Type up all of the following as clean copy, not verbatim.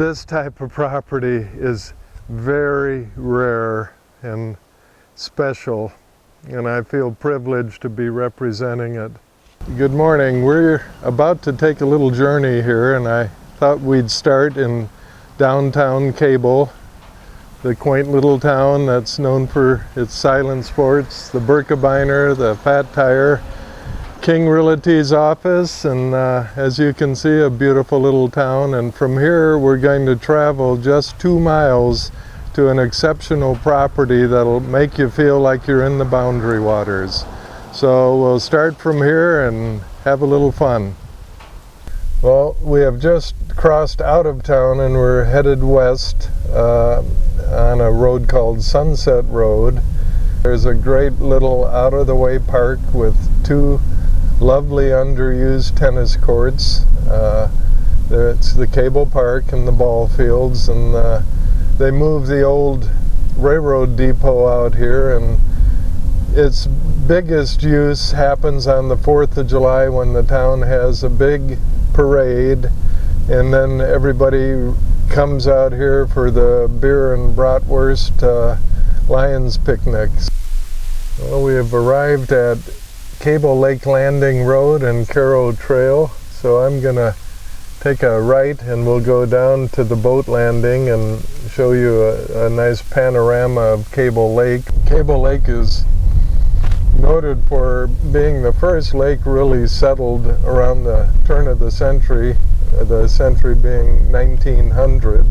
This type of property is very rare and special, and I feel privileged to be representing it. Good morning. We're about to take a little journey here, and I thought we'd start in downtown Cable, the quaint little town that's known for its silent sports, the Birkebeiner, the Fat Tire, King Realty's office, and as you can see, a beautiful little town. And from here we're going to travel just 2 miles to an exceptional property that'll make you feel like you're in the Boundary Waters. So we'll start from here and have a little fun. Well, we have just crossed out of town and we're headed west on a road called Sunset Road. There's a great little out-of-the-way park with 2 lovely underused tennis courts. It's the Cable Park and the ball fields, and they moved the old railroad depot out here, and its biggest use happens on the 4th of July when the town has a big parade, and then everybody comes out here for the beer and bratwurst Lions picnics. Well, we have arrived at Cable Lake Landing Road and Caro Trail, so I'm gonna take a right and we'll go down to the boat landing and show you a nice panorama of Cable Lake. Cable Lake is noted for being the first lake really settled around the turn of the century being 1900,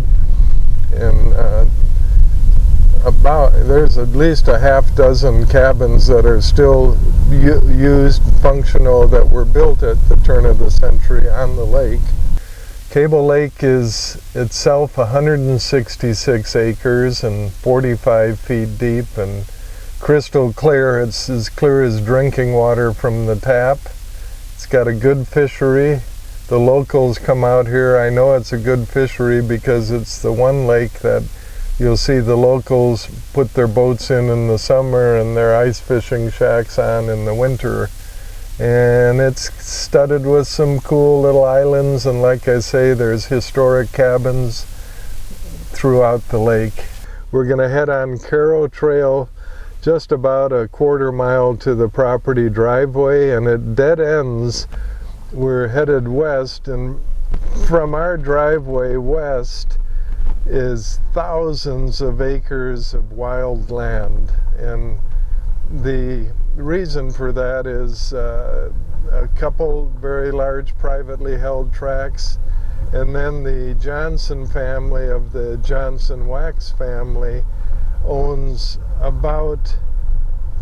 and there's at least a half dozen cabins that are still used, functional, that were built at the turn of the century on the lake. Cable Lake is itself 166 acres and 45 feet deep and crystal clear. It's as clear as drinking water from the tap. It's got a good fishery. The locals come out here. I know it's a good fishery because it's the one lake that you'll see the locals put their boats in the summer and their ice fishing shacks on in the winter. And it's studded with some cool little islands, and like I say, there's historic cabins throughout the lake. We're going to head on Caro Trail just about a 1/4 mile to the property driveway, and it dead ends. We're headed west, and from our driveway west is thousands of acres of wild land, and the reason for that is a couple very large privately held tracts, and then the Johnson family of the Johnson Wax family owns about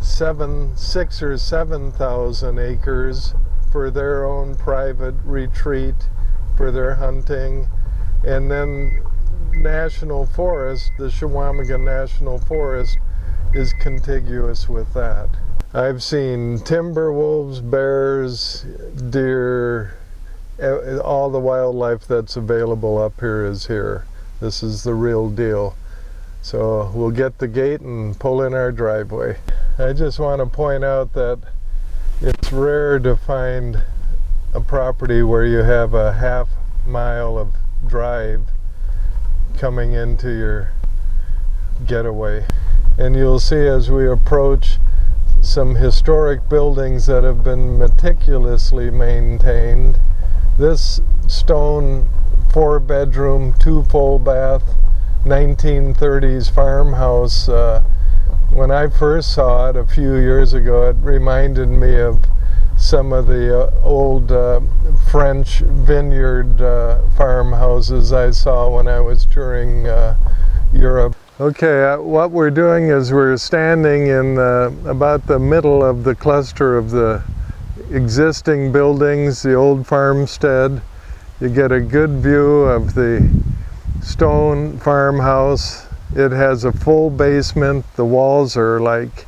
6,000 or 7,000 acres for their own private retreat, for their hunting. And then National Forest, the Chequamegon National Forest, is contiguous with that. I've seen timber wolves, bears, deer, all the wildlife that's available up here is here. This is the real deal. So we'll get the gate and pull in our driveway. I just want to point out that it's rare to find a property where you have a half mile of drive coming into your getaway. And you'll see as we approach some historic buildings that have been meticulously maintained. This stone 4-bedroom, 2 full bath 1930s farmhouse, when I first saw it a few years ago, it reminded me of some of the old French vineyard farmhouses I saw when I was touring Europe. Okay, what we're doing is we're standing in about the middle of the cluster of the existing buildings, the old farmstead. You get a good view of the stone farmhouse. It has a full basement. The walls are like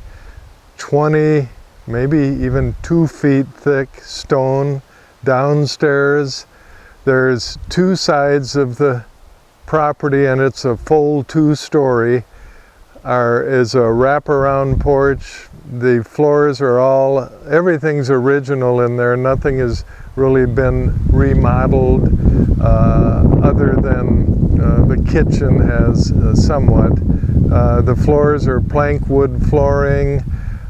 20, maybe even 2 feet thick stone. Downstairs, there's 2 sides of the property, and it's a full 2-story. Is a wraparound porch. The floors are everything's original in there. Nothing has really been remodeled other than kitchen has somewhat. The floors are plank wood flooring.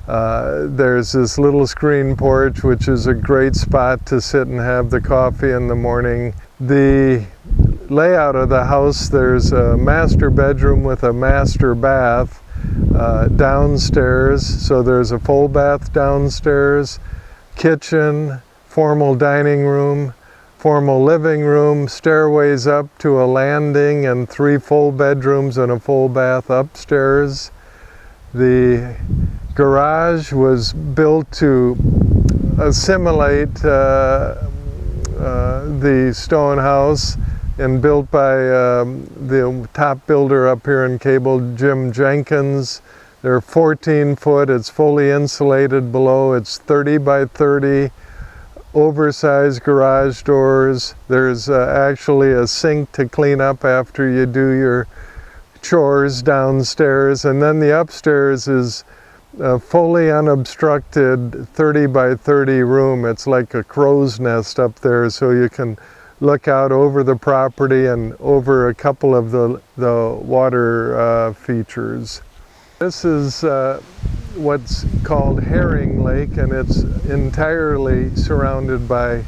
There's this little screen porch, which is a great spot to sit and have the coffee in the morning. The layout of the house, there's a master bedroom with a master bath downstairs, so there's a full bath downstairs, kitchen, formal dining room, formal living room, stairways up to a landing, and 3 full bedrooms and a full bath upstairs. The garage was built to assimilate the stone house, and built by the top builder up here in Cable, Jim Jenkins. They're 14 foot, it's fully insulated below, it's 30 by 30, oversized garage doors. There's actually a sink to clean up after you do your chores downstairs, and then the upstairs is a fully unobstructed 30 by 30 room. It's like a crow's nest up there, so you can look out over the property and over a couple of the water features. This is what's called Herring Lake, and it's entirely surrounded by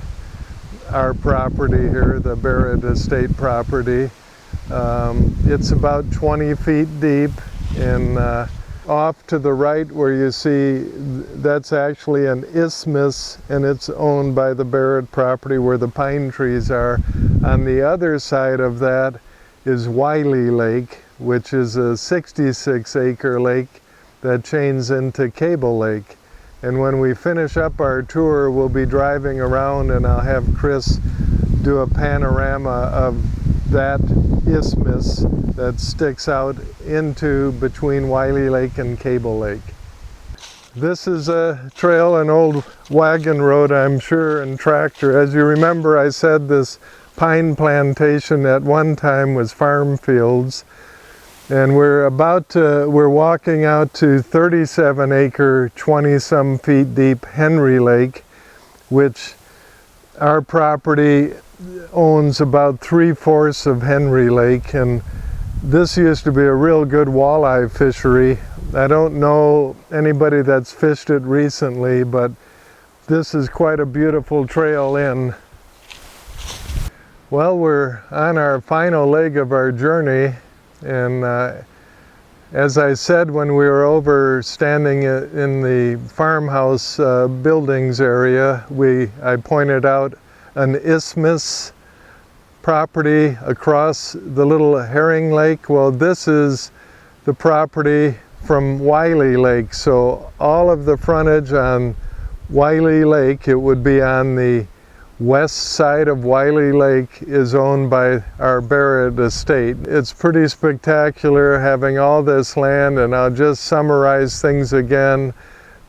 our property here, the Barrett Estate property. It's about 20 feet deep, and off to the right where you see, that's actually an isthmus, and it's owned by the Barrett property where the pine trees are. On the other side of that is Wiley Lake, which is a 66-acre lake that chains into Cable Lake. And when we finish up our tour, we'll be driving around, and I'll have Chris do a panorama of that isthmus that sticks out into between Wiley Lake and Cable Lake. This is a trail, an old wagon road, I'm sure, and tractor. As you remember, I said this pine plantation at one time was farm fields, and we're walking out to 37-acre, 20-some feet deep Henry Lake, which our property owns about 3/4 of Henry Lake, and this used to be a real good walleye fishery. I don't know anybody that's fished it recently, but this is quite a beautiful trail in. Well, we're on our final leg of our journey, and as I said when we were over standing in the farmhouse buildings area, I pointed out an isthmus property across the little Herring Lake. Well, this is the property from Wiley Lake, so all of the frontage on Wiley Lake, it would be on the west side of Wiley Lake, is owned by our Barrett estate. It's pretty spectacular having all this land, and I'll just summarize things again.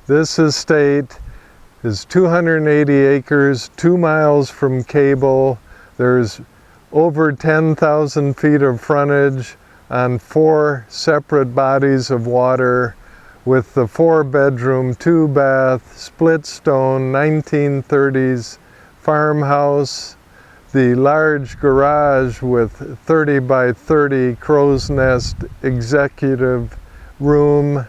This estate is 280 acres, 2 miles from Cable. There's over 10,000 feet of frontage on 4 separate bodies of water, with the 4-bedroom, 2-bath, split stone, 1930s farmhouse, the large garage with 30 by 30 crow's nest executive room,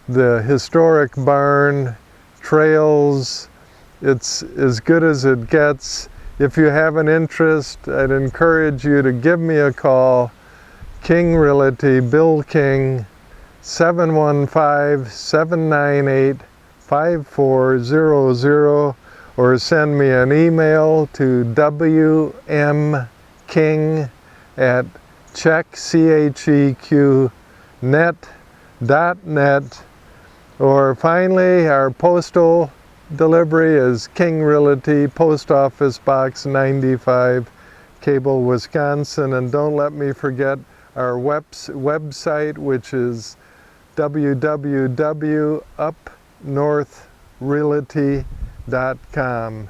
the historic barn, trails. It's as good as it gets. If you have an interest, I'd encourage you to give me a call. King Realty, Bill King, 715-798-5400, or send me an email to wmking@checknet.net. Or finally, our postal delivery is King Realty, Post Office Box 95, Cable, Wisconsin. And don't let me forget our website, which is www.upnorthrealty.com.